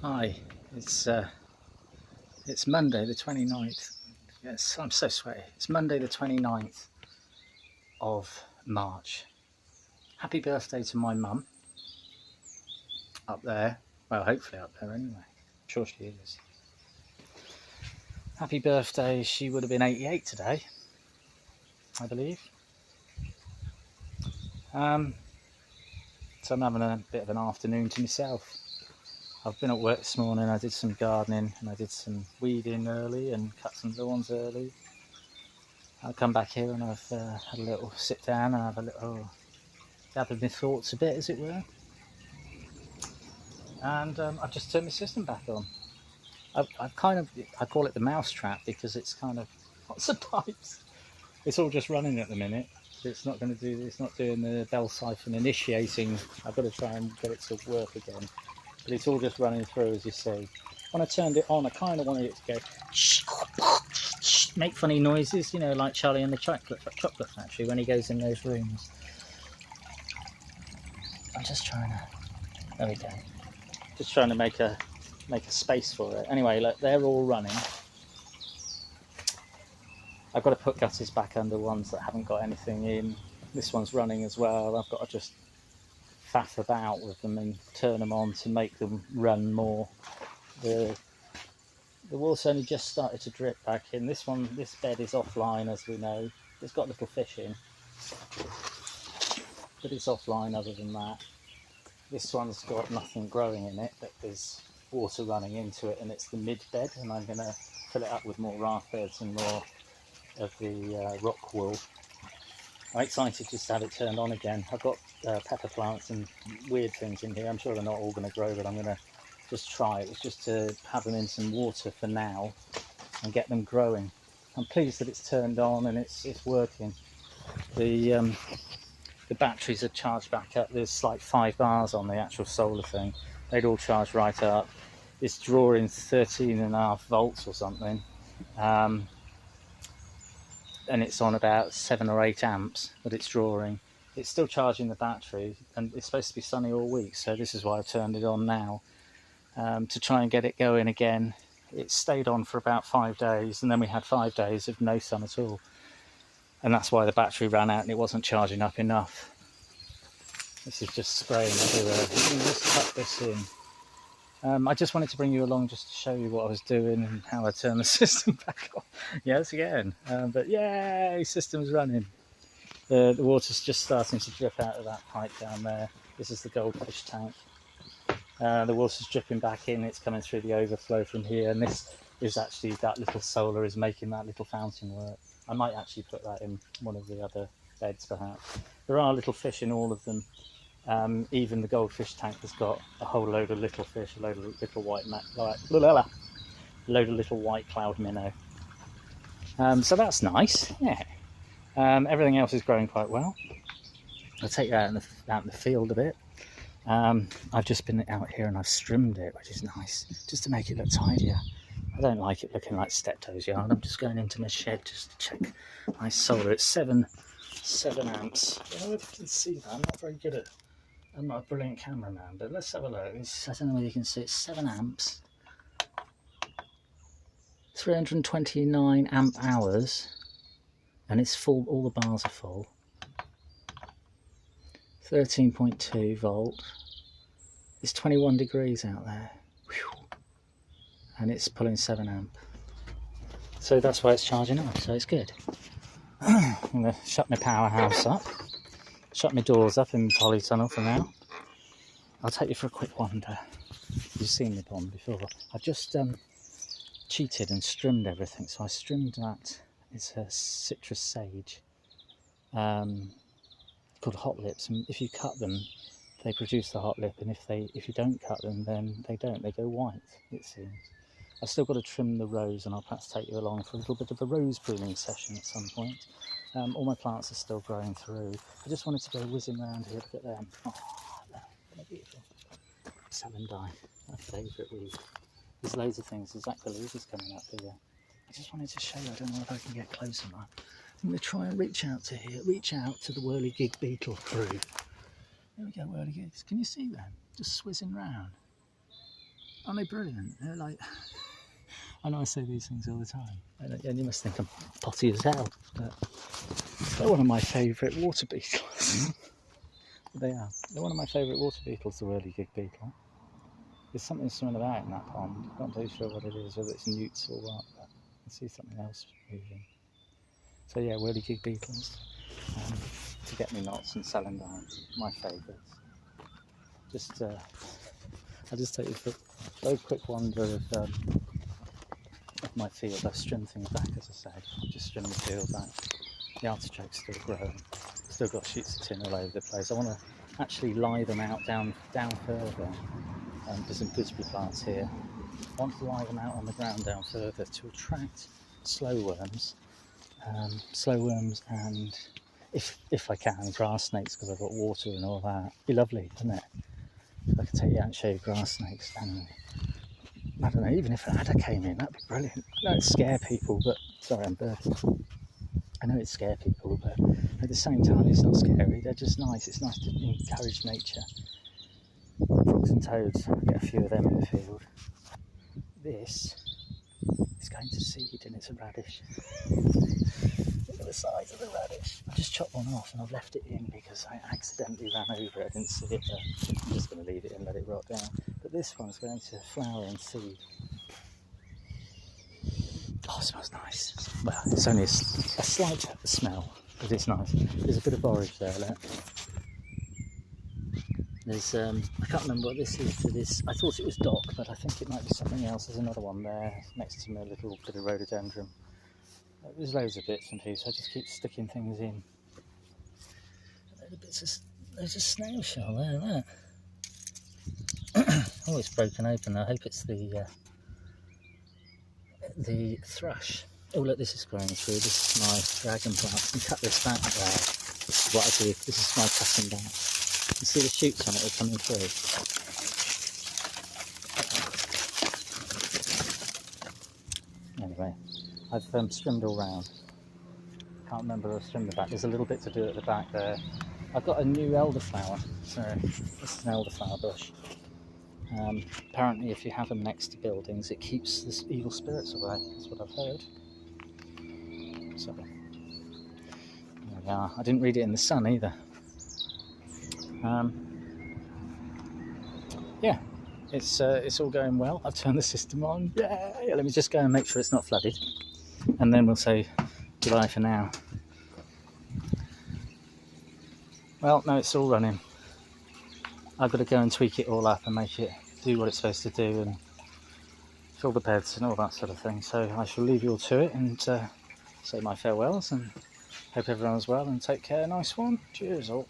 Hi, it's Monday the 29th. Yes, I'm so sweaty. It's Monday the 29th of March. Happy birthday to my mum up there. Well, hopefully up there anyway. I'm sure she is. Happy birthday. She would have been 88 today, I believe. So I'm having a bit of an afternoon to myself. I've been at work this morning. I did some gardening and I did some weeding early and cut some lawns early. I'll come back here and I've had a little sit down and have a little gathered my thoughts a bit, as it were. And I've just turned my system back on. I've I call it the mouse trap because it's kind of lots of pipes. It's all just running at the minute. It's not doing the bell siphon initiating. I've got to try and get it to work again. But it's all just running through, as you see. When I turned it on, I kind of wanted it to go make funny noises, you know, like Charlie and the Chocolate Factory when he goes in those rooms. I'm just trying to. There we go. Just trying to make a space for it. Anyway, look, they're all running. I've got to put gutters back under ones that haven't got anything in. This one's running as well. I've got to just faff about with them and turn them on to make them run more. The water's only just started to drip back in. This bed is offline, as we know. It's got little fish in, but it's offline other than that. This one's got nothing growing in it, but there's water running into it, and it's the mid bed, and I'm going to fill it up with more raft beds and more of the rock wool. I'm excited just to have it turned on again. I've got pepper plants and weird things in here. I'm sure they're not all going to grow, but I'm going to just try. It's just to have them in some water for now and get them growing. I'm pleased that it's turned on and it's working. The batteries are charged back up. There's like 5 bars on the actual solar thing. They'd all charge right up. It's drawing 13.5 volts or something. And it's on about 7 or 8 amps that it's drawing. It's still charging the battery, and it's supposed to be sunny all week, so this is why I've turned it on now, to try and get it going again. It stayed on for about 5 days, and then we had 5 days of no sun at all, and that's why the battery ran out and it wasn't charging up enough. This is just spraying everywhere. Let me just tuck this in. I just wanted to bring you along just to show you what I was doing and how I turned the system back on. Yes, again. But yay, system's running. The water's just starting to drip out of that pipe down there. This is the Goldfish tank. The water's dripping back in. It's coming through the overflow from here. And this is actually, that little solar is making that little fountain work. I might actually put that in one of the other beds, perhaps. There are little fish in all of them. Even the Goldfish tank has got a whole load of little fish, a load of little white cloud minnow. So that's nice, yeah. Everything else is growing quite well. I'll take you out in the field a bit. I've just been out here and I've trimmed it, which is nice, just to make it look tidier. I don't like it looking like Steptoe's yard. I'm just going into my shed just to check my solar. It's 7 amps. I don't know if you can see that. I'm not very good at. I'm not a brilliant cameraman, but let's have a look. I don't know whether you can see. It's 7 amps, 329 amp hours, and it's full. All the bars are full. 13.2 volt. It's 21 degrees out there. Whew. And it's pulling 7 amp. So that's why it's charging up, so it's good. I'm going to shut my powerhouse up. Shut my doors up in the polytunnel for now. I'll take you for a quick wander. You've seen the pond before. I've just cheated and trimmed everything. So I trimmed that. It's a citrus sage called hot lips. And if you cut them, they produce the hot lip. And if you don't cut them, then they don't. They go white, it seems. I've still got to trim the rose, and I'll perhaps take you along for a little bit of a rose pruning session at some point. All my plants are still growing through. I just wanted to go whizzing around here. Look at them. Oh, they're beautiful. Salmon-dye, my favourite weed. There's loads of things. There's Aquiluzas coming up here. I just wanted to show you. I don't know if I can get close enough. I'm going to try and reach out to here. Reach out to the whirligig beetle crew. There we go, whirligigs. Can you see them? Just swizzing round. Aren't they brilliant? They're like, I know I say these things all the time, and you must think I'm potty as hell, but they're one of my favourite water beetles. They are. They're one of my favourite water beetles, the whirligig beetle. There's something swimming about in that pond. I'm not too sure what it is, whether it's newts or what, but I see something else moving. So yeah, whirligig beetles. Forget-me-nots and celandine, my favourites. I'll just take you for a very quick wander of my field. I've trimmed things back, as I said. I've just trimmed the field back. The artichoke's still growing. Still got shoots of tin all over the place. I want to actually lie them out down further. There's some gooseberry plants here. I want to lie them out on the ground down further to attract slow worms and if I can, grass snakes, because I've got water and all that. It'd be lovely, wouldn't it? If I could take you out and show you grass snakes, and I don't know, even if an adder came in, that'd be brilliant. I know it scare people, but sorry, I'm burping. I know it scare people, but at the same time, it's not scary. They're just nice. It's nice to encourage nature. Frogs and toads, I get a few of them in the field. This is going to seed, and it's a radish. Look at the size of the radish. I just chopped one off and I've left it in because I accidentally ran over it. I didn't see it there. I'm just going to leave it and let it rot down. But this one's going to flower and seed. Oh, it smells nice. Well, it's only a slight smell, but it's nice. There's a bit of borage there, look. There's, I can't remember what this is for this. I thought it was dock, but I think it might be something else. There's another one there next to me, a little bit of rhododendron. There's loads of bits and pieces. I just keep sticking things in. There's a snail shell there, look. Oh, it's broken open. I hope it's the thrush. Oh, look, this is growing through. This is my dragon plant. I can cut this back there. This is what I do. This is my cutting back. You see the shoots on it are coming through. Anyway, I've trimmed all round. Can't remember if I've trimmed the back. There's a little bit to do at the back there. I've got a new elderflower. So this is an elderflower bush. Apparently, if you have them next to buildings, it keeps the evil spirits away. That's what I've heard. So there we are. I didn't read it in the sun either. Yeah, it's all going well. I've turned the system on. Yeah, let me just go and make sure it's not flooded, and then we'll say goodbye for now. Well, no, it's all running. I've got to go and tweak it all up and make it do what it's supposed to do and fill the beds and all that sort of thing. So I shall leave you all to it and say my farewells and hope everyone's well and take care. Nice one. Cheers all.